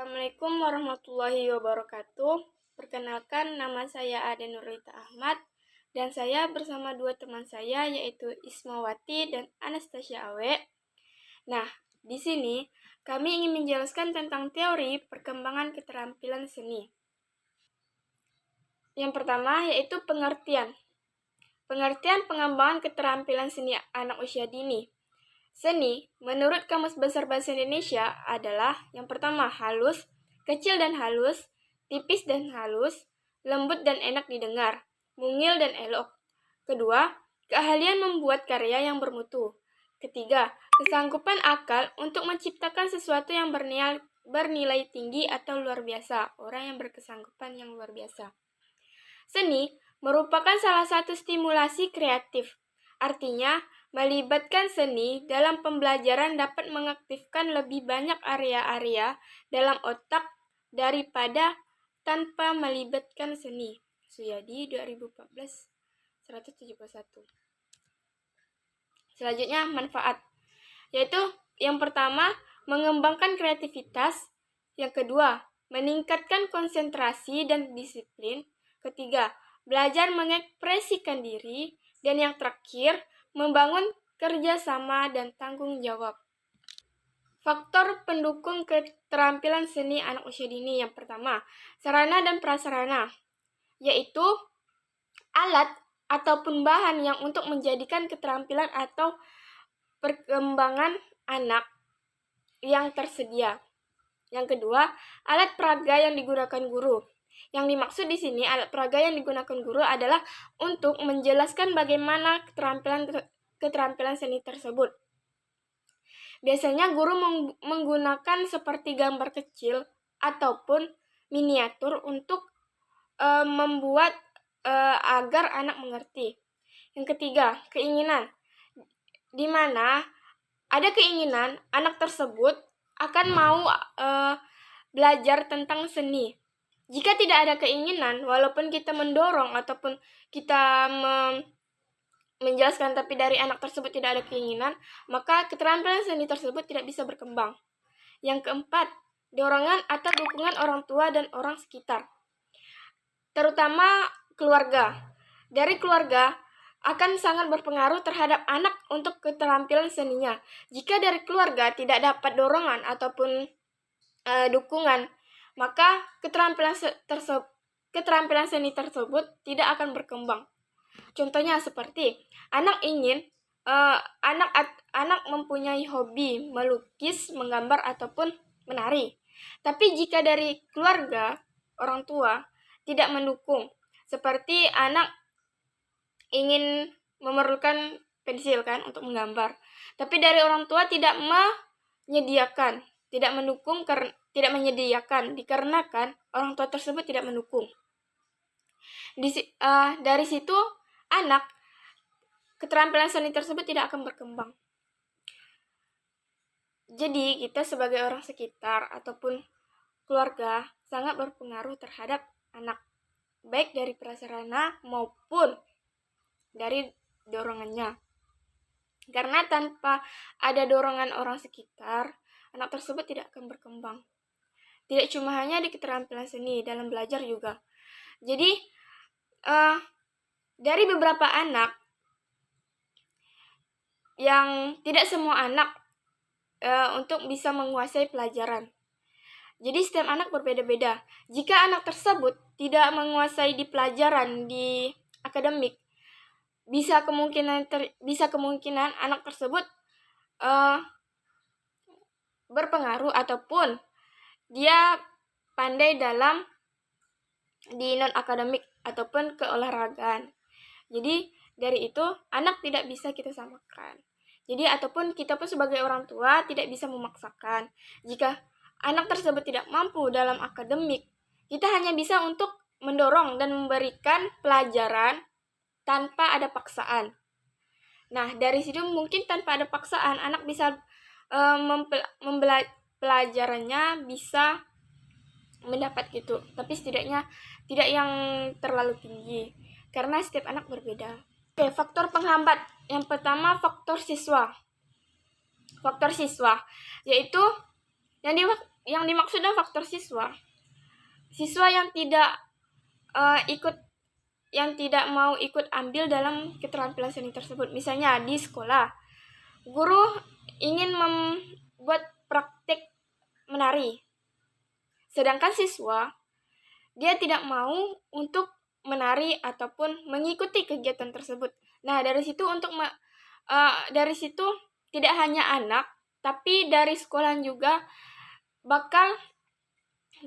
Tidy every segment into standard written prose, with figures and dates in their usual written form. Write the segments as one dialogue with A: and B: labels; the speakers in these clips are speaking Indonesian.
A: Assalamualaikum warahmatullahi wabarakatuh. Perkenalkan, nama saya Ade Nurlita Ahmad dan saya bersama dua teman saya yaitu Ismawati dan Anastasia Awe. Nah, di sini kami ingin menjelaskan tentang teori perkembangan keterampilan seni. Yang pertama yaitu pengertian. Pengertian pengembangan keterampilan seni anak usia dini. Seni, menurut Kamus Besar Bahasa Indonesia, adalah yang pertama halus, kecil dan halus, tipis dan halus, lembut dan enak didengar, mungil dan elok. Kedua, keahlian membuat karya yang bermutu. Ketiga, kesanggupan akal untuk menciptakan sesuatu yang bernilai tinggi atau luar biasa, orang yang berkesanggupan yang luar biasa. Seni merupakan salah satu stimulasi kreatif. Artinya, melibatkan seni dalam pembelajaran dapat mengaktifkan lebih banyak area-area dalam otak daripada tanpa melibatkan seni. Suyadi 2014 171. Selanjutnya, manfaat. Yaitu yang pertama, mengembangkan kreativitas. Yang kedua, meningkatkan konsentrasi dan disiplin. Ketiga, belajar mengekspresikan diri. Dan yang terakhir, membangun kerjasama dan tanggung jawab. Faktor pendukung keterampilan seni anak usia dini. Yang pertama, sarana dan prasarana, yaitu alat ataupun bahan yang untuk menjadikan keterampilan atau perkembangan anak yang tersedia. Yang kedua, alat peraga yang digunakan guru. Yang dimaksud di sini alat peraga yang digunakan guru adalah untuk menjelaskan bagaimana keterampilan seni tersebut. Biasanya guru menggunakan seperti gambar kecil ataupun miniatur untuk membuat agar anak mengerti. Yang ketiga, keinginan. Di mana ada keinginan anak tersebut akan mau belajar tentang seni. Jika tidak ada keinginan, walaupun kita mendorong ataupun kita menjelaskan tapi dari anak tersebut tidak ada keinginan, maka keterampilan seni tersebut tidak bisa berkembang. Yang keempat, dorongan atau dukungan orang tua dan orang sekitar. Terutama keluarga. Dari keluarga akan sangat berpengaruh terhadap anak untuk keterampilan seninya. Jika dari keluarga tidak dapat dorongan ataupun dukungan, maka keterampilan seni tersebut tidak akan berkembang. Contohnya seperti anak mempunyai hobi melukis, menggambar ataupun menari. Tapi jika dari keluarga, orang tua tidak mendukung, seperti anak ingin memerlukan pensil kan untuk menggambar, tapi dari orang tua tidak menyediakan, tidak mendukung, tidak menyediakan dikarenakan orang tua tersebut tidak mendukung. Dari situ anak keterampilan seni tersebut tidak akan berkembang. Jadi kita sebagai orang sekitar ataupun keluarga sangat berpengaruh terhadap anak, baik dari prasarana maupun dari dorongannya. Karena tanpa ada dorongan orang sekitar, anak tersebut tidak akan berkembang. Tidak cuma hanya di keterampilan seni, dalam belajar juga. Jadi, dari beberapa anak, yang tidak semua anak untuk bisa menguasai pelajaran. Jadi, setiap anak berbeda-beda. Jika anak tersebut tidak menguasai di pelajaran, di akademik, bisa kemungkinan anak tersebut berpengaruh ataupun dia pandai dalam di non-akademik ataupun keolahragaan. Jadi dari itu anak tidak bisa kita samakan. Jadi ataupun kita pun sebagai orang tua tidak bisa memaksakan. Jika anak tersebut tidak mampu dalam akademik, kita hanya bisa untuk mendorong dan memberikan pelajaran tanpa ada paksaan. Nah, dari situ mungkin tanpa ada paksaan anak bisa pelajarannya bisa mendapat gitu, tapi setidaknya tidak yang terlalu tinggi karena setiap anak berbeda. Oke, faktor penghambat. Yang pertama faktor siswa. Faktor siswa yaitu yang dimaksud dengan faktor siswa yang tidak mau ikut ambil dalam keterampilan seni tersebut. Misalnya di sekolah, guru ingin membuat praktik menari, sedangkan siswa dia tidak mau untuk menari ataupun mengikuti kegiatan tersebut. Nah, dari situ tidak hanya anak, tapi dari sekolah juga bakal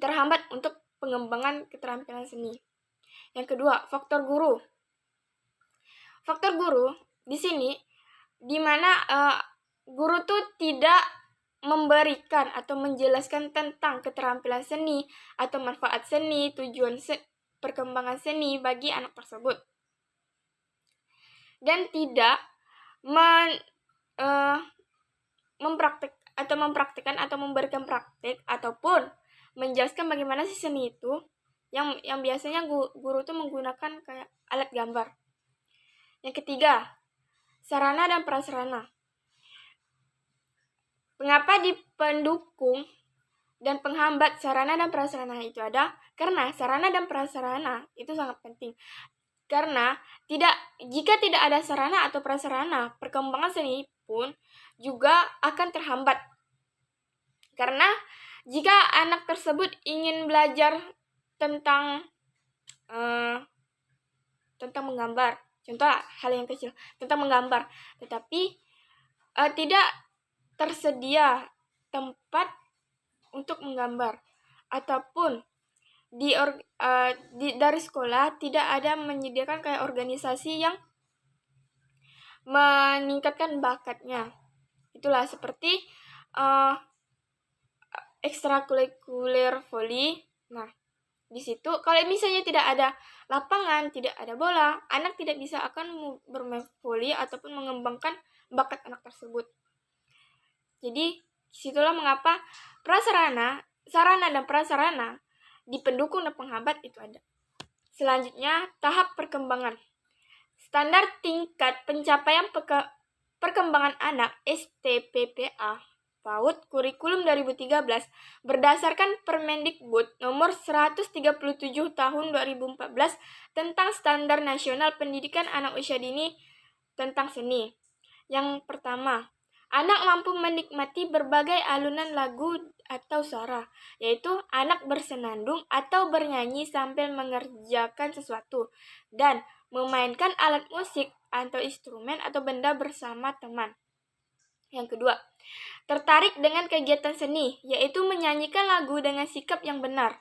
A: terhambat untuk pengembangan keterampilan seni. Yang kedua, faktor guru. Faktor guru di sini di mana guru tuh tidak memberikan atau menjelaskan tentang keterampilan seni atau manfaat seni, tujuan perkembangan seni bagi anak tersebut. Dan tidak mempraktikkan atau memberikan praktik ataupun menjelaskan bagaimana sih seni itu yang biasanya guru tuh menggunakan kayak alat gambar. Yang ketiga, sarana dan prasarana. Mengapa di pendukung dan penghambat sarana dan prasarana itu ada? Karena sarana dan prasarana itu sangat penting. Karena jika tidak ada sarana atau prasarana, perkembangan seni pun juga akan terhambat. Karena jika anak tersebut ingin belajar tentang menggambar, contoh hal yang kecil, tentang menggambar, tetapi tidak tersedia tempat untuk menggambar, ataupun dari sekolah tidak ada menyediakan kayak organisasi yang meningkatkan bakatnya. Itulah seperti ekstrakurikuler voli. Nah, di situ kalau misalnya tidak ada lapangan, tidak ada bola, anak tidak bisa akan bermain voli ataupun mengembangkan bakat anak tersebut. Jadi, disitulah mengapa sarana dan prasarana di pendukung dan penghambat itu ada. Selanjutnya, tahap perkembangan. Standar tingkat pencapaian perkembangan anak STPPA PAUD kurikulum 2013 berdasarkan Permendikbud nomor 137 tahun 2014 tentang Standar Nasional Pendidikan Anak Usia Dini tentang seni. Yang pertama, anak mampu menikmati berbagai alunan lagu atau suara, yaitu anak bersenandung atau bernyanyi sambil mengerjakan sesuatu, dan memainkan alat musik atau instrumen atau benda bersama teman. Yang kedua, tertarik dengan kegiatan seni, yaitu menyanyikan lagu dengan sikap yang benar,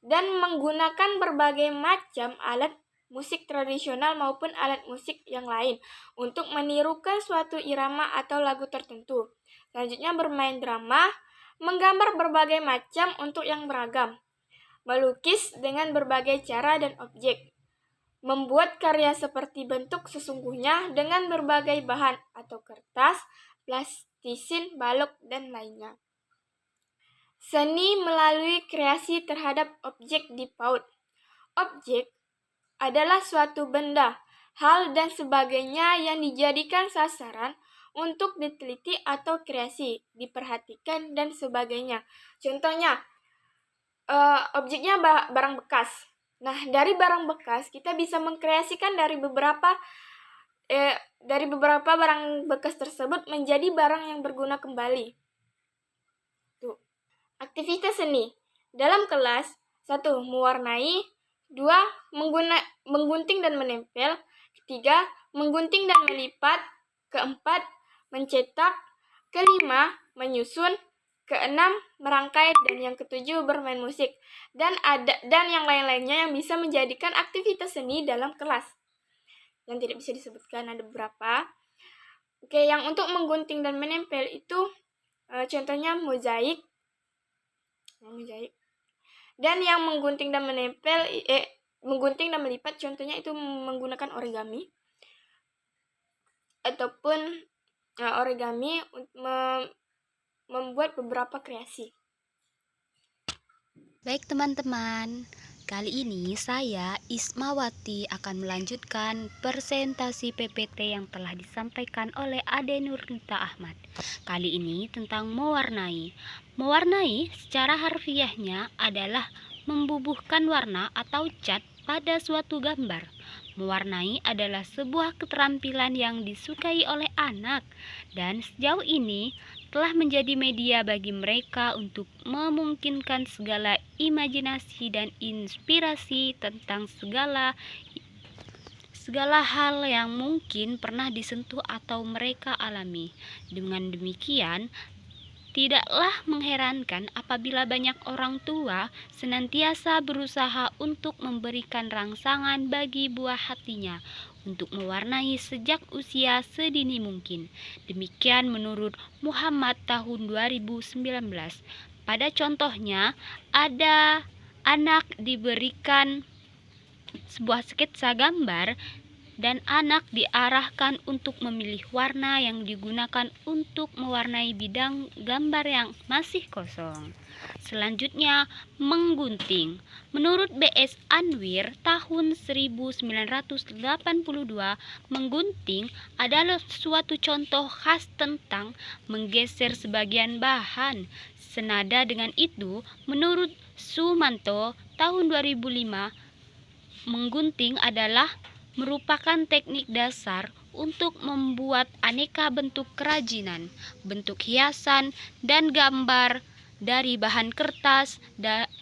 A: dan menggunakan berbagai macam alat musik tradisional maupun alat musik yang lain untuk menirukan suatu irama atau lagu tertentu. Selanjutnya, bermain drama, menggambar berbagai macam untuk yang beragam, melukis dengan berbagai cara dan objek, membuat karya seperti bentuk sesungguhnya dengan berbagai bahan atau kertas, plastisin, balok, dan lainnya. Seni melalui kreasi terhadap objek di PAUD. Objek adalah suatu benda, hal, dan sebagainya yang dijadikan sasaran untuk diteliti atau kreasi, diperhatikan, dan sebagainya. Contohnya, objeknya barang bekas. Nah, dari barang bekas kita bisa mengkreasikan dari beberapa barang bekas tersebut menjadi barang yang berguna kembali. Tuh. Aktivitas seni dalam kelas: 1. Mewarnai, 2. Menggunting dan menempel, 3. Menggunting dan melipat, 4. Mencetak, 5. Menyusun, 6. Merangkai, dan yang 7. Bermain musik. Dan yang lain-lainnya yang bisa menjadikan aktivitas seni dalam kelas. Yang tidak bisa disebutkan ada beberapa. Oke, yang untuk menggunting dan menempel itu contohnya mozaik. Dan yang menggunting dan melipat contohnya itu menggunakan origami, ataupun origami membuat beberapa kreasi.
B: Baik teman-teman, Kali ini saya, Ismawati, akan melanjutkan presentasi PPT yang telah disampaikan oleh Ade Nurnita Ahmad. Kali ini tentang mewarnai. Mewarnai secara harfiahnya adalah membubuhkan warna atau cat pada suatu gambar. Mewarnai adalah sebuah keterampilan yang disukai oleh anak dan sejauh ini telah menjadi media bagi mereka untuk memungkinkan segala imajinasi dan inspirasi tentang segala hal yang mungkin pernah disentuh atau mereka alami. Dengan demikian, tidaklah mengherankan apabila banyak orang tua senantiasa berusaha untuk memberikan rangsangan bagi buah hatinya untuk mewarnai sejak usia sedini mungkin. Demikian menurut Muhammad tahun 2019. Pada contohnya, ada anak diberikan sebuah sketsa gambar dan anak diarahkan untuk memilih warna yang digunakan untuk mewarnai bidang gambar yang masih kosong. Selanjutnya, menggunting. Menurut B.S. Anwir tahun 1982, menggunting adalah suatu contoh khas tentang menggeser sebagian bahan. Senada dengan itu, menurut Sumanto tahun 2005, menggunting adalah merupakan teknik dasar untuk membuat aneka bentuk kerajinan, bentuk hiasan, dan gambar dari bahan kertas,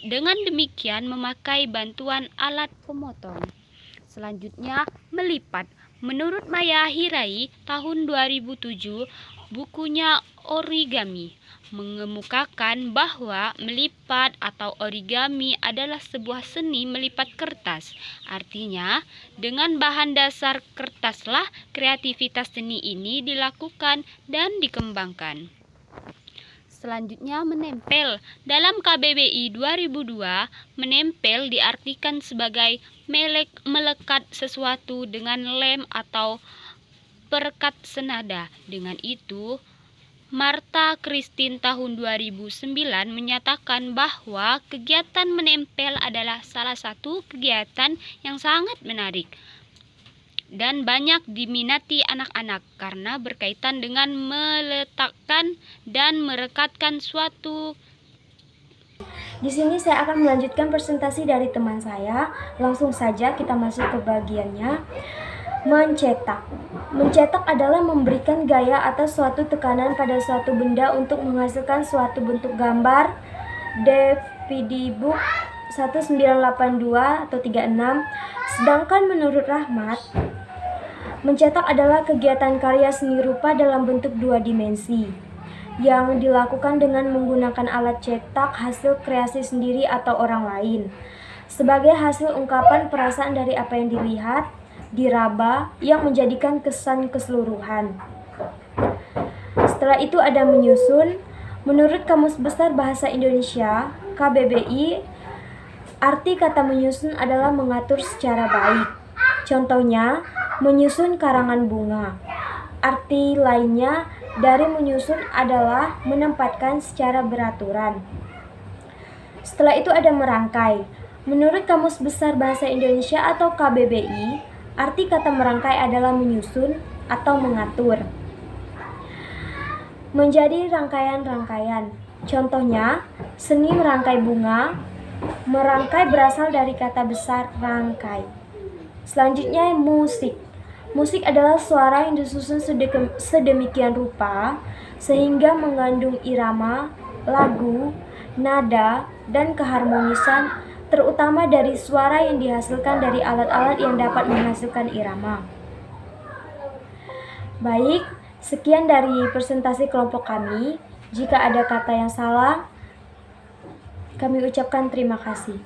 B: dengan demikian memakai bantuan alat pemotong. Selanjutnya, melipat. Menurut Maya Hirai tahun 2007, bukunya Origami mengemukakan bahwa melipat atau origami adalah sebuah seni melipat kertas. Artinya, dengan bahan dasar kertaslah kreativitas seni ini dilakukan dan dikembangkan. Selanjutnya, menempel. Dalam KBBI 2002, menempel diartikan sebagai melekat sesuatu dengan lem atau perekat senada. Dengan itu, Martha Christine tahun 2009 menyatakan bahwa kegiatan menempel adalah salah satu kegiatan yang sangat menarik dan banyak diminati anak-anak karena berkaitan dengan meletakkan dan merekatkan suatu.
C: Di sini saya akan melanjutkan presentasi dari teman saya. Langsung saja kita masuk ke bagiannya. Mencetak. Mencetak adalah memberikan gaya atau suatu tekanan pada suatu benda untuk menghasilkan suatu bentuk gambar. DVD Book 1982 atau 36. Sedangkan menurut Rahmat, mencetak adalah kegiatan karya seni rupa dalam bentuk dua dimensi yang dilakukan dengan menggunakan alat cetak hasil kreasi sendiri atau orang lain sebagai hasil ungkapan perasaan dari apa yang dilihat, diraba, yang menjadikan kesan keseluruhan. Setelah itu ada menyusun. Menurut Kamus Besar Bahasa Indonesia KBBI, arti kata menyusun adalah mengatur secara baik. Contohnya, menyusun karangan bunga. Arti lainnya dari menyusun adalah menempatkan secara beraturan. Setelah itu ada merangkai. Menurut Kamus Besar Bahasa Indonesia atau KBBI, arti kata merangkai adalah menyusun atau mengatur menjadi rangkaian-rangkaian. Contohnya, seni merangkai bunga. Merangkai berasal dari kata besar rangkai. Selanjutnya, musik. Musik adalah suara yang disusun sedemikian rupa sehingga mengandung irama, lagu, nada, dan keharmonisan, terutama dari suara yang dihasilkan dari alat-alat yang dapat menghasilkan irama. Baik, sekian dari presentasi kelompok kami. Jika ada kata yang salah, kami ucapkan terima kasih.